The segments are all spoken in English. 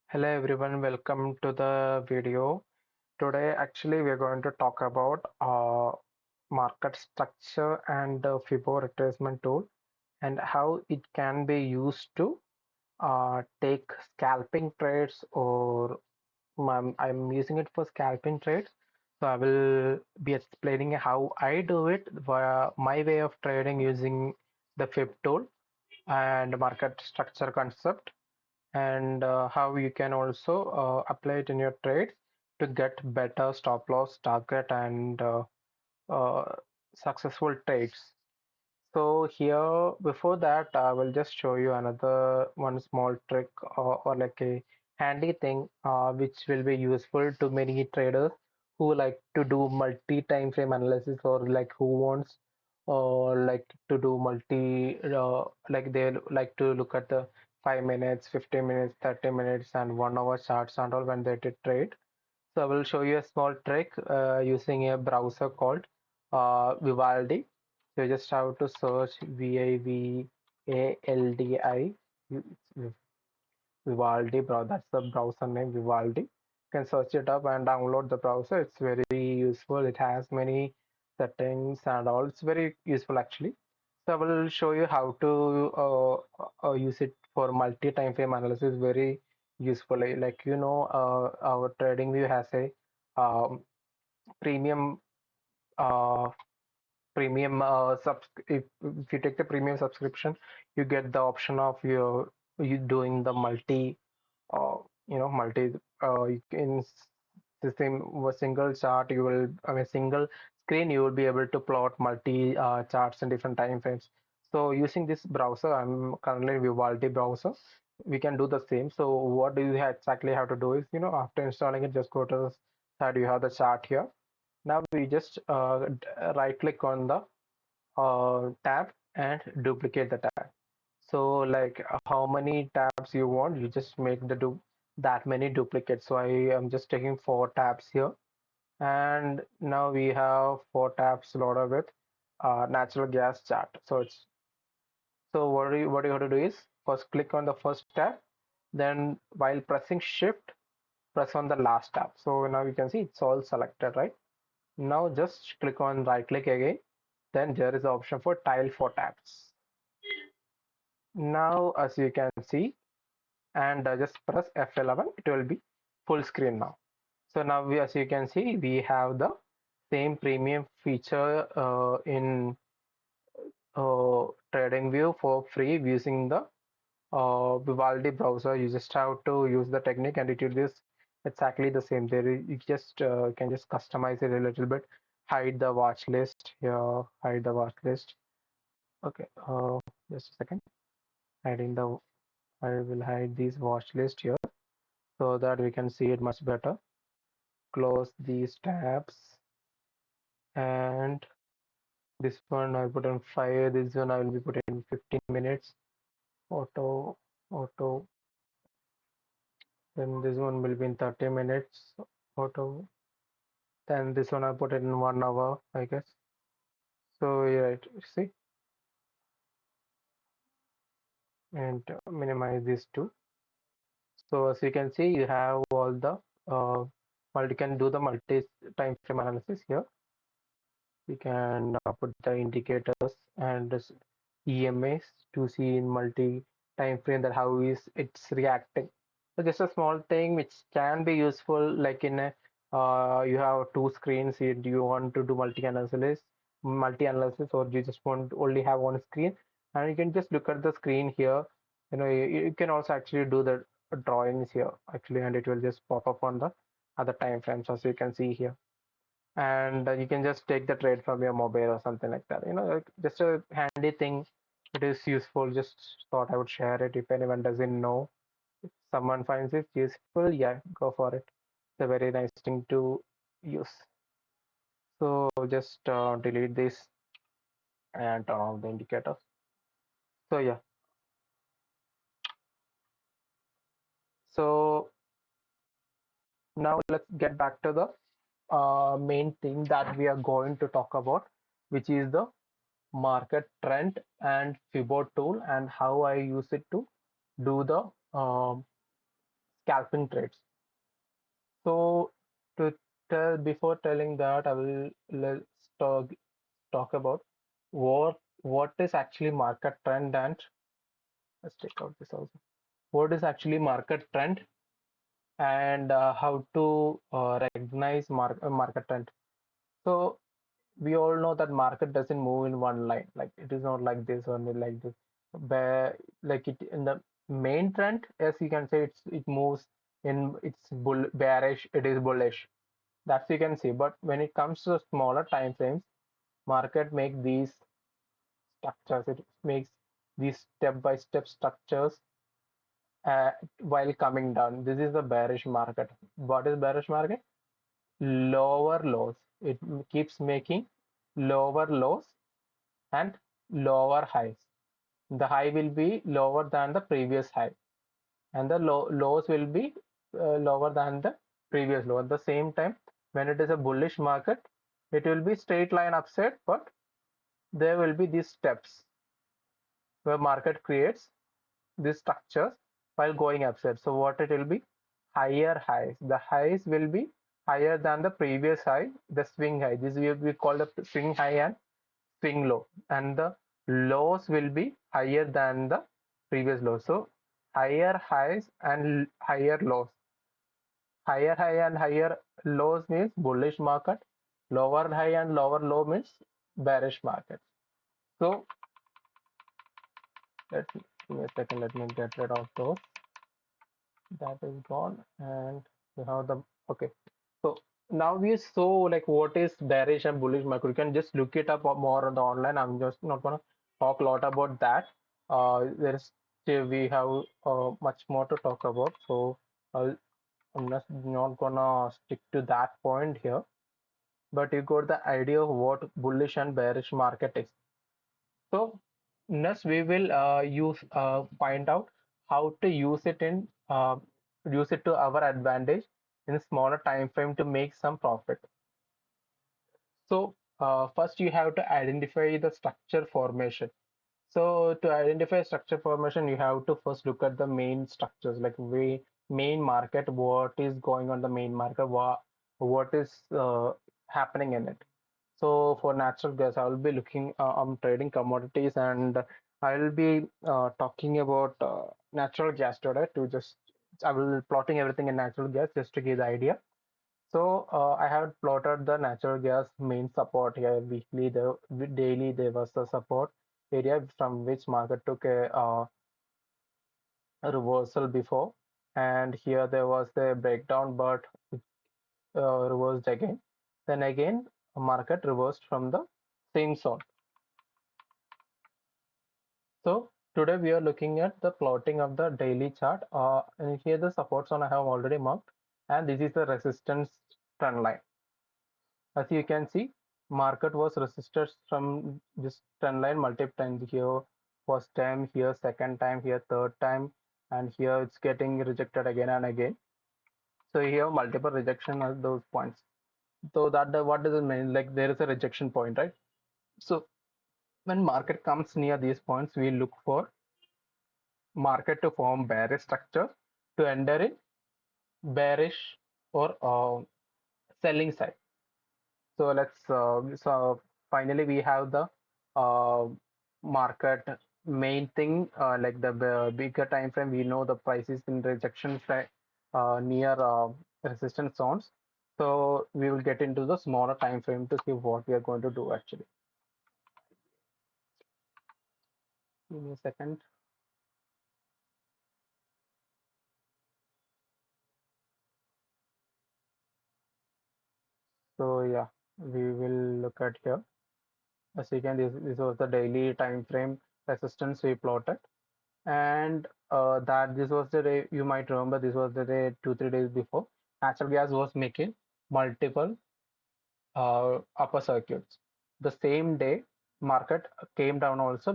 Hello everyone, welcome to the video. Today, actually, we're going to talk about market structure and the FIBO retracement tool and how it can be used to take scalping trades or I'm using it for scalping trades. So I will be explaining how I do it via my way of trading using the FIB tool and market structure concept and how you can also apply it in your trades to get better stop loss target and uh, successful trades. So here, before that, I will just show you another one small trick or like a handy thing which will be useful to many traders who like to do multi-time frame analysis or like who wants or like to do like they like to look at the 5 minutes, 15 minutes, 30 minutes and 1 hour charts and all when they did trade. So I will show you a small trick using a browser called Vivaldi. So you just have to search Vivaldi. Vivaldi, bro. That's the browser name, Vivaldi. You can search it up and download the browser. It's very useful. It has many settings and all. It's very useful actually. So I will show you how to use it for multi-time frame analysis very usefully. Like our TradingView has a um, premium uh, if you take the premium subscription, you get the option of you doing the multi in the same single chart you will I mean single screen you will be able to plot multi charts in different time frames. So using this browser, I'm currently in Vivaldi browser. We can do the same. So what do you exactly have to do is after installing it, just go to the side. You have the chart here. Now we just right click on the tab and duplicate the tab. So like how many tabs you want, you just make the do that many duplicates. So I am just taking 4 tabs here, and now we have 4 tabs loaded with natural gas chart. So what you have to do is first click on the first tab, then while pressing shift, press on the last tab. So now you can see it's all selected, right? Now just click on right click again. Then there is the option for tile 4 tabs. Now, as you can see, and just press F11, it will be full screen now. So now, as you can see, we have the same premium feature in TradingView for free using the Vivaldi browser. You just have to use the technique, and it will be exactly the same. You just can just customize it a little bit, hide the watch list here, hide the watch list. Okay, just a second. Hiding the I will hide this watch list here so that we can see it much better. Close these tabs, and this one I put on 5, this one I will be putting in 15 minutes. Auto, auto, then this one will be in 30 minutes. Auto, then this one I put it in 1 hour, I guess. So yeah, right, see, and minimize these two. So as you can see, you have all the you can do the multi-time frame analysis here. We can put the indicators and EMAs to see in multi time frame that how is it's reacting. So just a small thing which can be useful, like in a you have 2 screens. Do you want to do multi analysis, or you just want to only have one screen, and you can just look at the screen here. You can also actually do the drawings here actually, and it will just pop up on the other time frames as you can see here, and you can just take the trade from your mobile or something like that. Like just a handy thing. It is useful. Just thought I would share it. If anyone doesn't know, if someone finds it useful, yeah, go for it. It's a very nice thing to use. So just delete this and turn off the indicators. So yeah. So now let's get back to the main thing that we are going to talk about, which is the market trend and FIBO tool and how I use it to do the scalping trades. So to tell before telling that, I will let's talk about what is actually market trend, and let's take out this also. What is actually market trend, and how to recognize market trend. So we all know that market doesn't move in one line. Like it is not like this only like this. Like it in the main trend, as you can say, it moves in it's bearish, it is bullish. That's you can see. But when it comes to smaller time frames, market make these structures. It makes these step-by-step structures while coming down. This is the bearish market. What is bearish market? Lower lows. It keeps making lower lows and lower highs. The high will be lower than the previous high, and the lows will be lower than the previous low. At the same time, when it is a bullish market, it will be straight line upside, but there will be these steps where market creates these structures while going upside. So what it will be? Higher highs. The highs will be higher than the previous high, the swing high. This will be called the swing high and swing low, and the lows will be higher than the previous low. So higher highs and higher lows. Higher high and higher lows means bullish market. Lower high and lower low means bearish market. So let me give me a second. Let me get rid of those. That is gone, and we have the okay. So now we saw like what is bearish and bullish market. You can just look it up more on the online. I'm just not gonna talk a lot about that. There is still we have much more to talk about. So I'm just not gonna stick to that point here. But you got the idea of what bullish and bearish market is. So next we will use find out how to use it to our advantage in a smaller time frame to make some profit. So first you have to identify the structure formation. So to identify structure formation, you have to first look at the main structures, like main market, what is going on the main market, what is happening in it. So for natural gas, I will be looking, I'm trading commodities, and I will be talking about natural gas today to just, I will plotting everything in natural gas just to give the idea. So I have plotted the natural gas main support here weekly. Daily there was the support area from which market took a reversal before, and here there was the breakdown, but reversed again. Then again, market reversed from the same zone. So today we are looking at the plotting of the daily chart. And here the support zone I have already marked, and this is the resistance trend line. As you can see, market was resisted from this trend line multiple times. Here first time, here second time, here third time, and here it's getting rejected again and again. So here multiple rejection at those points. So what does it mean? Like there is a rejection point, right? So when market comes near these points, we look for market to form bearish structure to enter in bearish or selling side. So so finally we have the uh, market main thing, like the bigger time frame. We know the prices in rejection side near resistance zones. So we will get into the smaller time frame to see what we are going to do actually. Give me a second. So yeah, we will look at here. As you can, this was the daily time frame resistance we plotted, and that this was the day, you might remember, this was the day 2 3 days before natural gas was making multiple upper circuits. The same day market came down also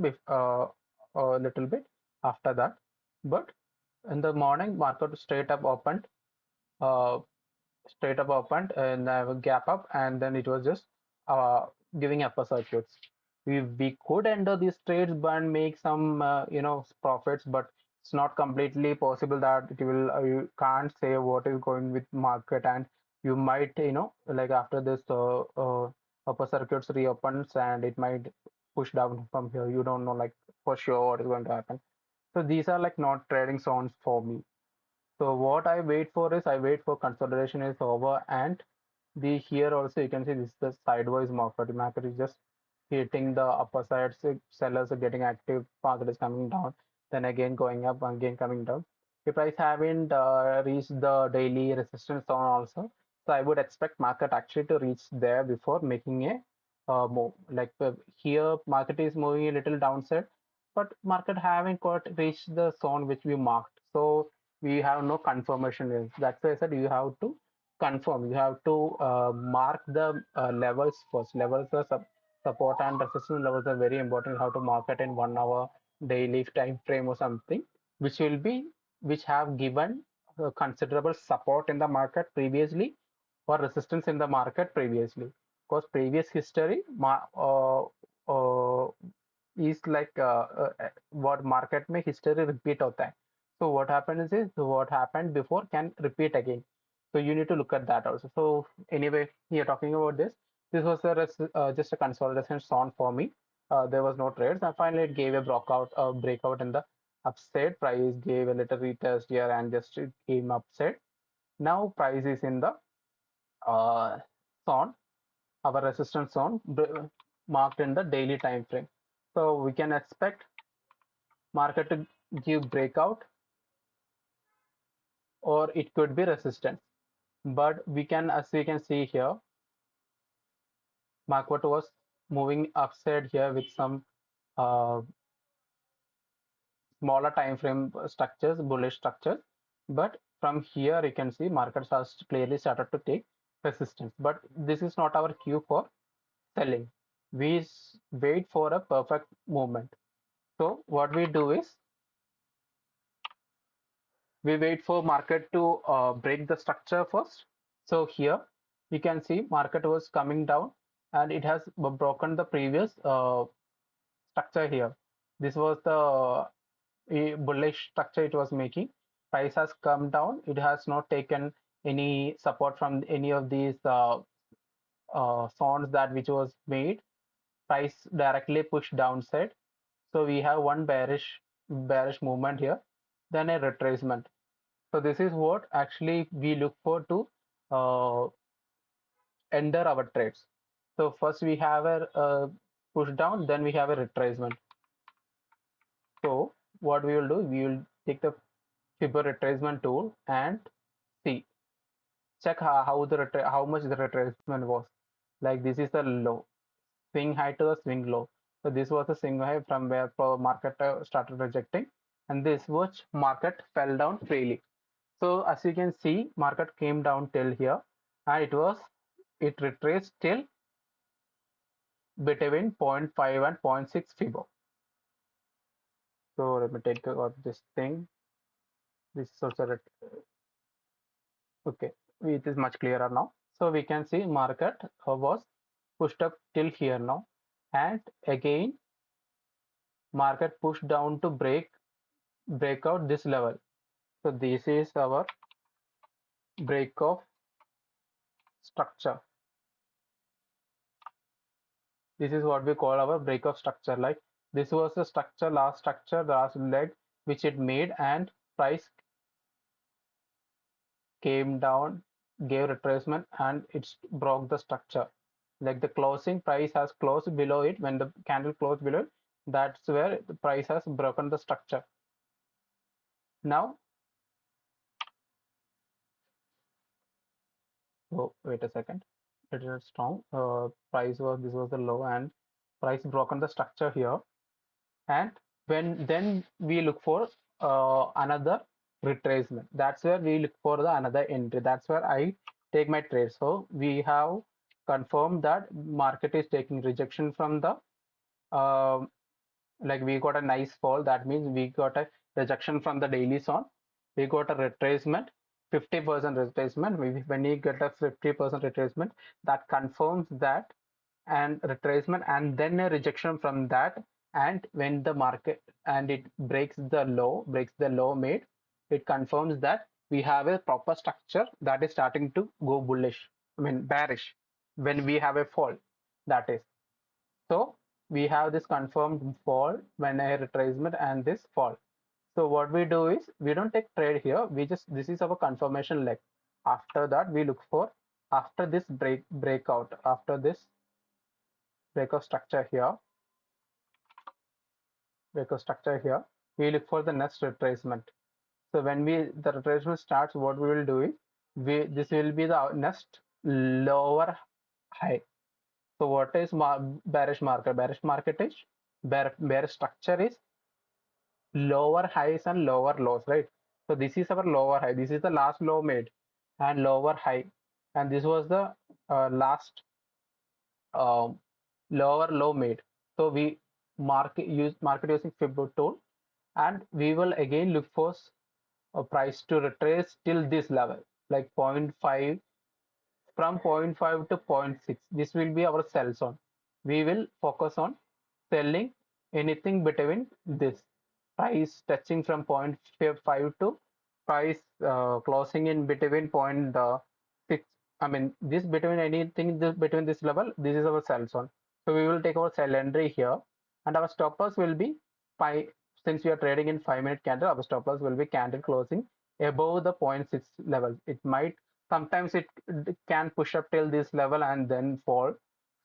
a little bit after that, but in the morning market uh, straight up opened and a gap up, and then it was just uh, giving upper circuits. We could enter these trades and make some profits, but it's not completely possible that it will you can't say what is going with market, and you might like after this upper circuits reopens and it might push down from here. You don't know like for sure what is going to happen. So these are like not trading zones for me. So what I wait for is I wait for consolidation is over, and the here also you can see this is the sideways market. The market is just hitting the upper side. So sellers are getting active, market is coming down, then again going up, again coming down. The price haven't reached the daily resistance zone also. So I would expect market actually to reach there before making a move. Like here market is moving a little downside, but market haven't quite reached the zone which we marked. So we have no confirmation is. That's why I said you have to confirm. You have to mark the levels first. Levels are support and resistance levels are very important. You have to mark it in 1 hour, daily time frame or something, which will be which have given considerable support in the market previously or resistance in the market previously. Because previous history is like what market में history repeat होता है. So what happens is what happened before can repeat again. So you need to look at that also. So anyway, here talking about this, this was just a consolidation zone for me. There was no trades, and finally it gave a breakout in the upside. Price gave a little retest here and just it came upside. Now price is in the uh, zone, our resistance zone marked in the daily time frame. So we can expect market to give breakout, or it could be resistance. But we can, as we can see here, market was moving upside here with some uh, smaller time frame structures, bullish structures. But from here you can see markets has clearly started to take resistance. But this is not our cue for selling. We wait for a perfect movement. So what we do is we wait for market to break the structure first. So here you can see market was coming down and it has broken the previous structure here. This was the bullish structure it was making. Price has come down. It has not taken any support from any of these zones that which was made. Price directly pushed downside. So we have one bearish movement here, then a retracement. So this is what actually we look for to uh, enter our trades. So first we have a push down, then we have a retracement. So what we will do, we will take the Fibber retracement tool and see, check how much the retracement was. Like this is the low, swing high to the swing low. So this was the swing high from where market started rejecting, and this which market fell down freely. So as you can see, market came down till here, and it retraced till between zero point 0.5 and zero point 0.6 Fibo. So let me take out this thing. This is also okay. It is much clearer now. So we can see market was pushed up till here now, and again market pushed down to break out this level. So this is our break of structure. This is what we call our break of structure. Like this was the structure, the last leg which it made, and price came down, gave retracement, and it broke the structure. Like the closing price has closed below it, when the candle closed below it, that's where the price has broken the structure. Now, oh, wait a second. It is strong. Price was this was the low, and price broken the structure here. And when then we look for another retracement. That's where we look for the another entry. That's where I take my trade. So we have confirmed that market is taking rejection from the like we got a nice fall. That means we got a rejection from the daily zone. We got a retracement, 50% retracement. When you get a 50% retracement, that confirms that and retracement, and then a rejection from that. And when the market and it breaks the low made, it confirms that we have a proper structure that is starting to go bullish, I mean bearish, when we have a fall, that is. So we have this confirmed fall when a retracement and this fall. So what we do is we don't take trade here. We just, this is our confirmation leg. After that, we look for, after this breakout, after this breakout structure here, we look for the next retracement. So when the retracement starts, what we will do is this will be the next lower high. So what is bearish market? Bearish market is bearish structure is lower highs and lower lows, right? So this is our lower high. This is the last low made and lower high, and this was the last um, lower low made. So we market using Fib tool, and we will again look for a price to retrace till this level, like zero point 0.5, from zero point 0.5 to zero point 0.6. This will be our sell zone. We will focus on selling anything between this price touching from zero point 0.5 to price closing in between zero point 0.6. I mean, this between anything this, between this level, this is our sell zone. So we will take our sell entry here, and our stop loss will be 5. Since we are trading in 5-minute candle, our stop loss will be candle closing above the zero point 0.6 level. It might, sometimes it can push up till this level and then fall.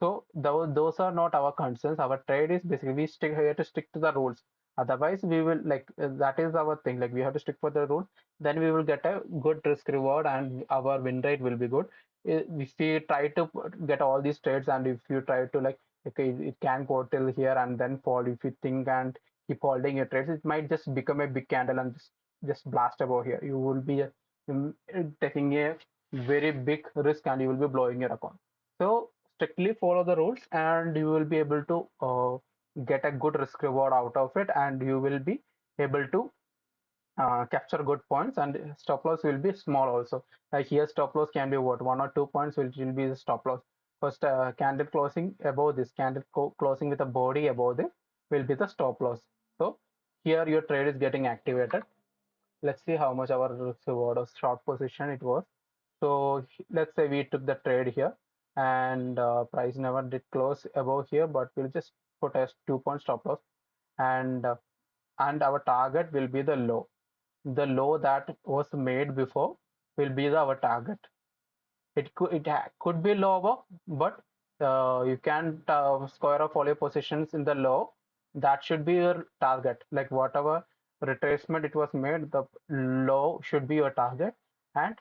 So those are not our concerns. Our trade is basically we stick here to stick to the rules. Otherwise, we will like that is our thing. Like we have to stick for the rules. Then we will get a good risk reward and our win rate will be good. If we try to get all these trades and if you try to like okay, it can go till here and then fall. If you think and keep holding your trades, it might just become a big candle and just blast above here. You will be taking a very big risk and you will be blowing your account. So strictly follow the rules and you will be able to get a good risk reward out of it, and you will be able to capture good points, and stop loss will be small also. Like here stop loss can be what, 1 or 2 points which will be the stop loss. First candle closing above this, candle closing with a body above this will be the stop loss. So here your trade is getting activated. Let's see how much our reward of short position it was. So let's say we took the trade here and price never did close above here, but we'll just put as 2 point stop loss, and our target will be the low. The low that was made before will be our target. Could be lower, but you can square off all your positions in the low. That should be your target. Like whatever retracement it was made, the low should be your target, and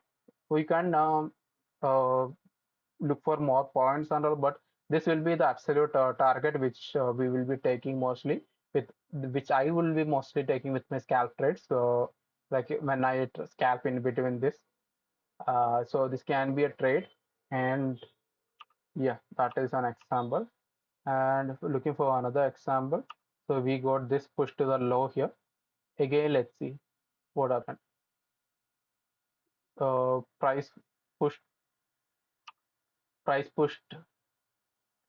we can uh, look for more points and all. But this will be the absolute target which we will be taking mostly with which I will be mostly taking with my scalp trades. So like when I scalp in between this. So this can be a trade, and yeah, that is an example. And if we're looking for another example, so we got this push to the low here. Again, let's see what happened. Price pushed, price pushed.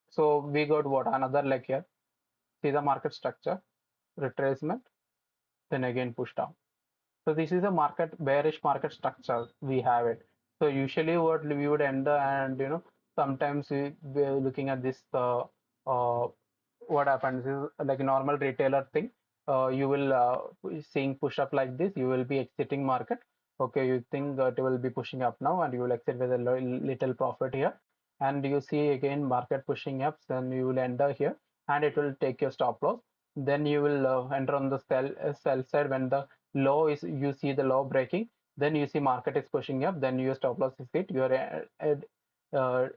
So we got what, another leg here. See the market structure, retracement, then again push down. So this is a market bearish market structure. We have it. So usually what we would end and sometimes we're looking at this what happens is like a normal retailer thing. You will seeing push up like this, you will be exiting market. Okay, you think that it will be pushing up now and you will exit with a little profit here. And you see again market pushing up, then you will enter here and it will take your stop loss. Then you will enter on the sell side when the low is, you see the low breaking, then you see market is pushing up, then your stop loss is hit, uh,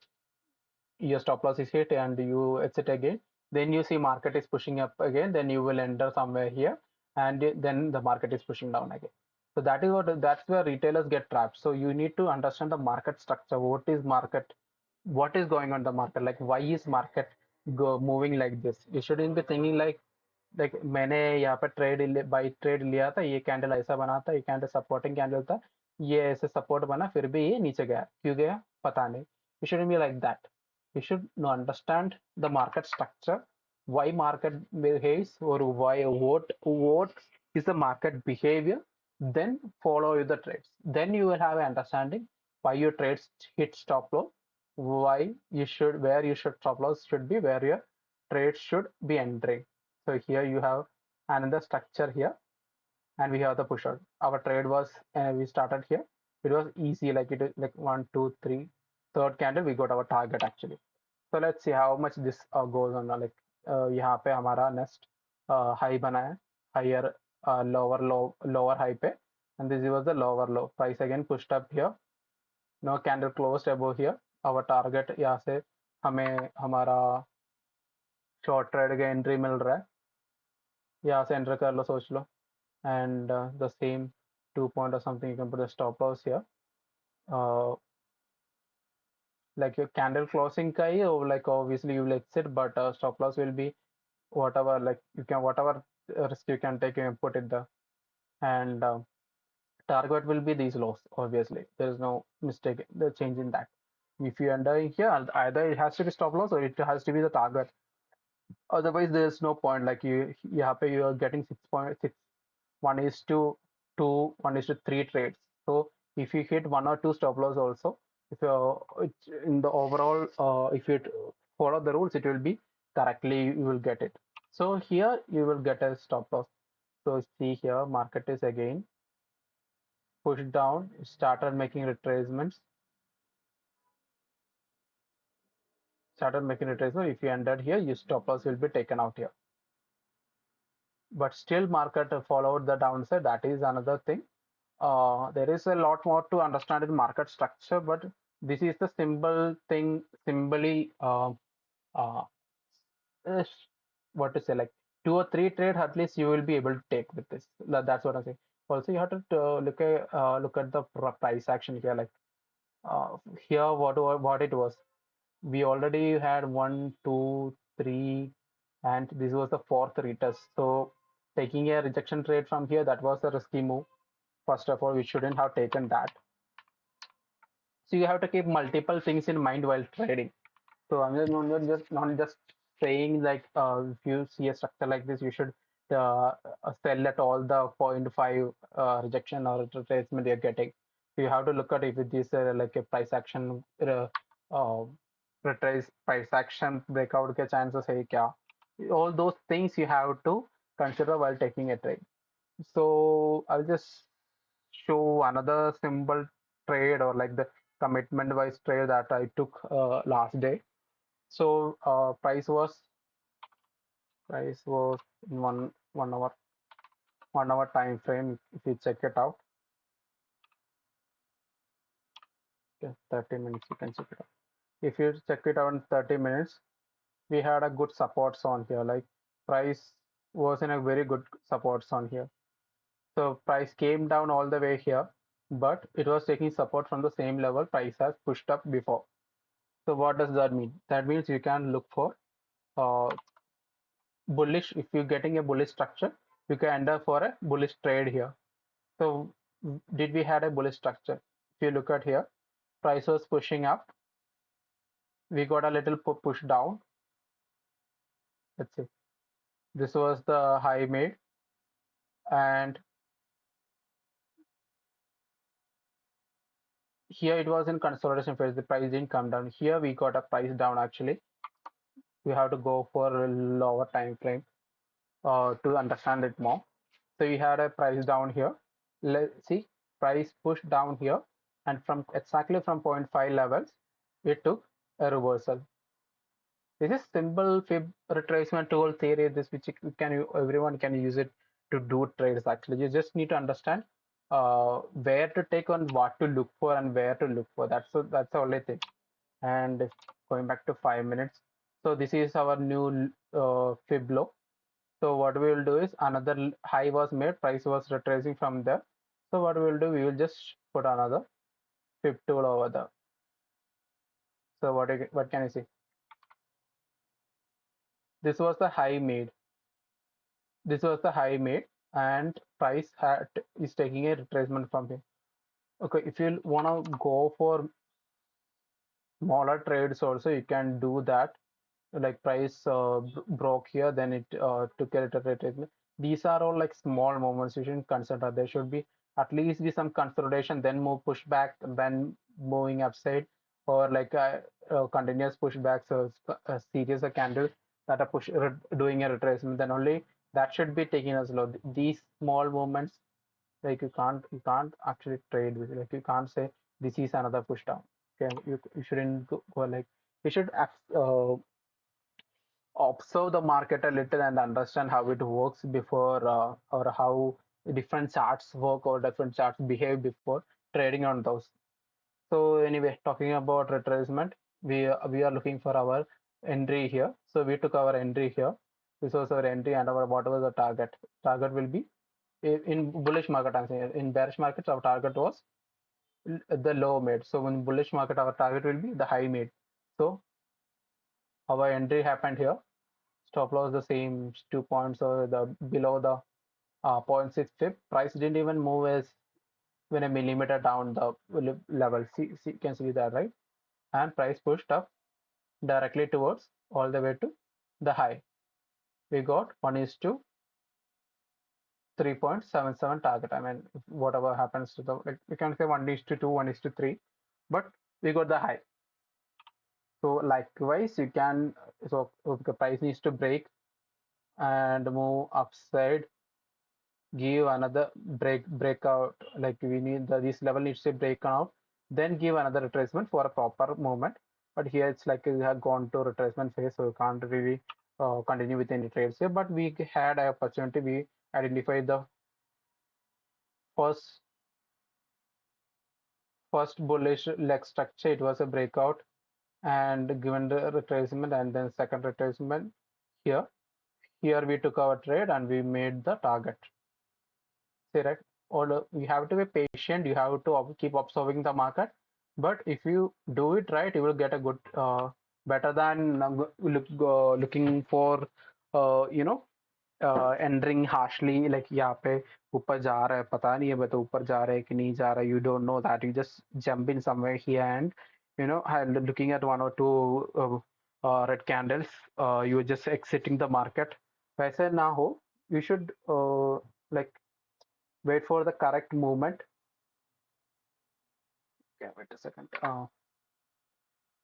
your stop loss is hit and you exit again. Then you see market is pushing up again, then you will enter somewhere here, and then the market is pushing down again. So that's where retailers get trapped. So you need to understand the market structure. What is market? What is going on in the market? Like why is market moving like this? You shouldn't be thinking like मैंने यहाँ पर by trade लिया था, ये candle ऐसा बना था, ये कैंडल सपोर्टिंग कैंडल था, ये ऐसे सपोर्ट बना फिर भी ये नीचे गया, क्यों गया पता नहीं. You shouldn't be like that. You should understand the market structure. why market behaves or why what is the market behavior, then follow the trades. Then you will have an understanding why your trades hit stop loss, why you should where you should stop loss should be, where your trade should be entering. So here you have another structure here, and we have the push out. Our trade was we started here. It was easy, like it is like one, two, three, third candle we got our target actually. So let's see how much this goes on. Like यहाँ पे हमारा next high बना है, higher lower high पे, and this was the lower low. Price again pushed up here. No candle closed above here. Our target यहाँ से हमें हमारा short trade का entry मिल रहा है. यहाँ से enter कर लो सोच लो. And the same 2 point or something, you can put the stop loss here. Uh, like your candle closing kai, or like obviously you will exit, but stop loss will be whatever, like you can whatever risk you can take, you can put it there. And target will be these lows. Obviously, there is no mistake, the change in that. If you enter here, either it has to be stop loss or it has to be the target. Otherwise, there is no point. Like you are getting 6.6, 1:2, 1:3 trades. So if you hit one or two stop loss also, if you in the overall, if you follow the rules, it will be correctly, you will get it. So here you will get a stop loss. So see here, market is again pushed down, started making retracements, started making retracement. If you entered here, your stop loss will be taken out here. But still market followed the downside. That is another thing. There is a lot more to understand in market structure, but this is the simple thing, simply uh, what to say, like 2 or 3 trade at least you will be able to take with this. That's what I say. Also, you have to look at the price action here. Like here, what it was. We already had 1, 2, 3, and this was the fourth retest. So taking a rejection trade from here, that was a risky move. First of all, we shouldn't have taken that. So you have to keep multiple things in mind while trading. So I'm just not just saying like if you see a structure like this, you should sell at all the point 0.5 rejection or retracement you're getting. So you have to look at if it is like a price action retrace price action breakout के chances है क्या? All those things you have to consider while taking a trade. So I'll just show another simple trade, or like the commitment wise trade that I took last day. So price was in one hour time frame. If you check it out, okay, 30 minutes you can check it out. If you check it out in 30 minutes, we had a good supports on here. Like price was in a very good supports on here. So price came down all the way here, but it was taking support from the same level price has pushed up before. So what does that mean? That means you can look for uh, bullish. If you're getting a bullish structure, you can enter for a bullish trade here. So did we had a bullish structure? If you look at here, price was pushing up. We got a little push down. Let's see. This was the high made, and here it was in consolidation phase. The price didn't come down. Here we got a price down actually. We have to go for a lower time frame to understand it more. So we had a price down here. Let's see, price pushed down here, and from exactly from zero point 0.5 levels, it took a reversal. This is simple fib retracement tool theory. This which everyone can use it to do trades. Actually, you just need to understand where to take on, what to look for, and where to look for. That's the only thing. And going back to 5 minutes, so this is our new fib low. So what we will do is another high was made, price was retracing from there. So what we will do, we will just put another fib tool over there. So what can you see? This was the high made. This was the high made, and price is taking a retracement from here. Okay, if you wanna go for smaller trades also, you can do that. like price broke here, then it took a little retracement. These are all like small movements. You shouldn't consider. There should be at least be some consolidation, then move pushback, then moving upside, or like a continuous pushback. So it's a series of candles that are doing a retracement. Then only that should be taken as low. These small movements, like you can't actually trade with. Like you can't say this is another push down. Okay, you shouldn't go like you should observe the market a little and understand how it works before or how different charts work or different charts behave before trading on those. So anyway, talking about retracement, we are looking for our entry here. So we took our entry here. This was our entry and our whatever the target. Target will be in bullish market. I'm saying in bearish markets our target was the low made. So in bullish market our target will be the high made. So our entry happened here. Stop loss the same 2 points or the below the zero point 0.6 pip. Price didn't even move as when a millimeter down the level. See, can see that, right? And price pushed up directly towards all the way to the high. We got 1 is to 3.77 target. I mean, whatever happens to the, like, we can say 1 is to 2, 1 is to 3, but we got the high. So likewise, you can, so the price needs to break and move upside, give another breakout, like we need this level needs to break out, then give another retracement for a proper movement. But here it's like we have gone to retracement phase, so we can't really continue with any trades here. But we had an opportunity. We identified the first first bullish leg structure. It was a breakout and given the retracement, and then second retracement here. Here we took our trade and we made the target. See, right? Or you have to be patient. You have to keep observing the market. But if you do it right, you will get a good, better than looking for, you know, entering harshly. Like यहाँ पे ऊपर जा रहा है, पता नहीं है but ऊपर जा रहा है कि नहीं जा रहा है. You don't know that. You just jump in somewhere here and looking at one or two red candles. You're just exiting the market. वैसे ना हो. You should like wait for the correct movement. Okay, wait a second.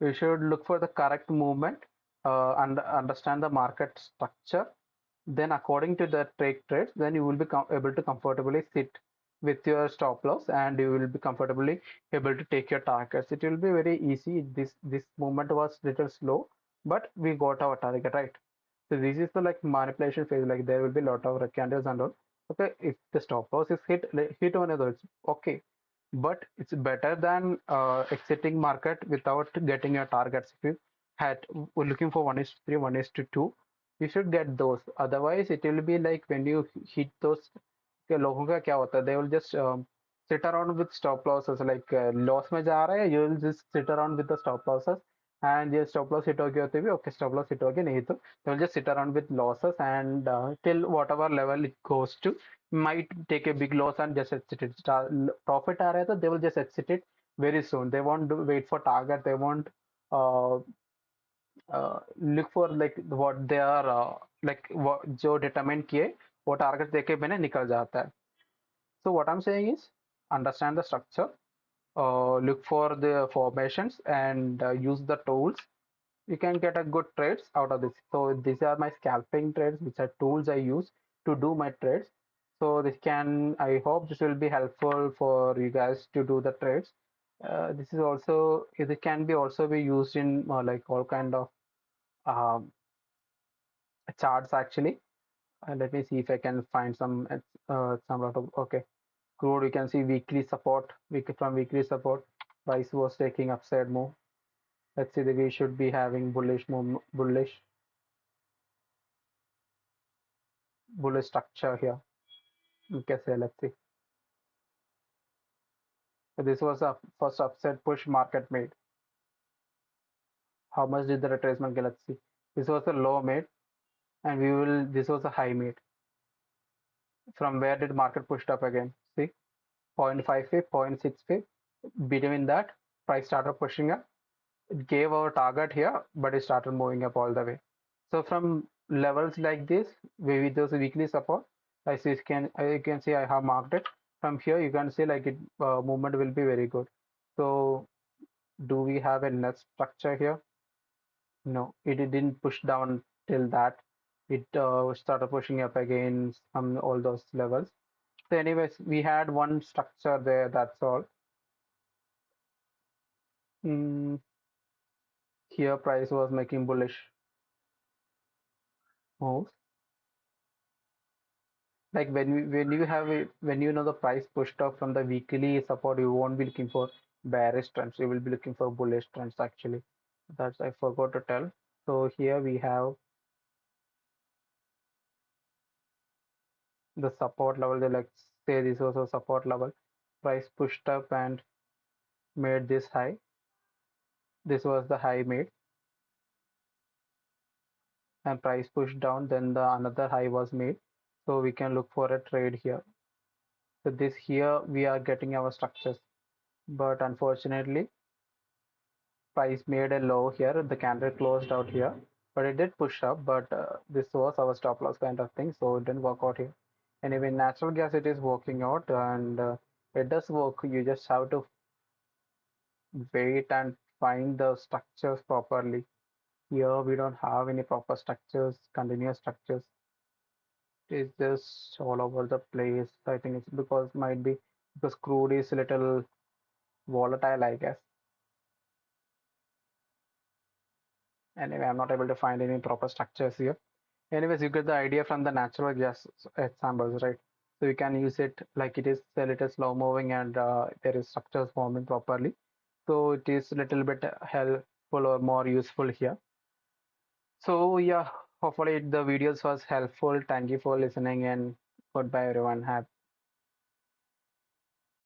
You should look for the correct movement and understand the market structure. Then, according to the trades, then you will be able to comfortably sit with your stop loss, and you will be comfortably able to take your targets. It will be very easy. This movement was little slow, but we got our target right. So this is the like manipulation phase. Like there will be a lot of red candles and all. Okay, if the stop loss is hit, like, hit on others, okay, but it's better than exiting market without getting your targets. If you had were looking for 1 is to 3, 1 is to 2, you should get those. Otherwise, it will be like when you hit those, कि लोगों का क्या होता है, they will just sit around with stop losses. Like loss में जा रहा है, you will just sit around with the stop losses, and ये stop loss hit होगी होते भी okay, stop loss hit होगी नहीं तो they will just sit around with losses, and till whatever level it goes to, might take a big loss and just exit it. Profit आ रहा है तो they will just exit it very soon. They won't wait for target. They won't uh, look for like what they are like what जो determine किए वो target देखे बिना निकल जाता है. So what I'm saying is understand the structure, look for the formations, and use the tools. You can get a good trades out of this. So these are my scalping trades, which are tools I use to do my trades. So I hope this will be helpful for you guys to do the trades. This is also, it can be also be used in like all kind of um, charts actually. Let me see if I can find some lot of, okay. Crude, you can see weekly support, from weekly support, price was taking upside move. Let's see that we should be having bullish structure here. Okay, so let's see. So this was a first upside push market made. How much did the retracement get? Let's see. This was a low made, and this was a high made. From where did market pushed up again? See, 0.55, 0.65. Between that, price started pushing up. it gave our target here, but it started moving up all the way. So from levels like this, with those weekly support, you can see I have marked it. From here, you can see like it movement will be very good. So do we have a net structure here? No, it didn't push down till that. It started pushing up again on all those levels. So anyways, we had one structure there, that's all. Mm, here price was making bullish moves. Like when you know the price pushed up from the weekly support, you won't be looking for bearish trends. You will be looking for bullish trends actually. That's I forgot to tell. So here we have the support level. They like say this was a support level. Price pushed up and made this high. This was the high made, and price pushed down. Then the another high was made. So we can look for a trade here. So this here we are getting our structures, but unfortunately price made a low here. The candle closed out here, but it did push up. But this was our stop loss kind of thing, so it didn't work out here. Anyway, natural gas it is working out, and it does work. You just have to wait and find the structures properly. Here we don't have any proper structures, continuous structures. It's just all over the place. I think it's because might be because crude is a little volatile, I guess. Anyway, I'm not able to find any proper structures here. Anyways, you get the idea from the natural gas examples, right? So you can use it like it is a little slow moving and there is structures forming properly. So it is a little bit helpful or more useful here. So yeah, hopefully the videos was helpful. Thank you for listening and goodbye everyone. Have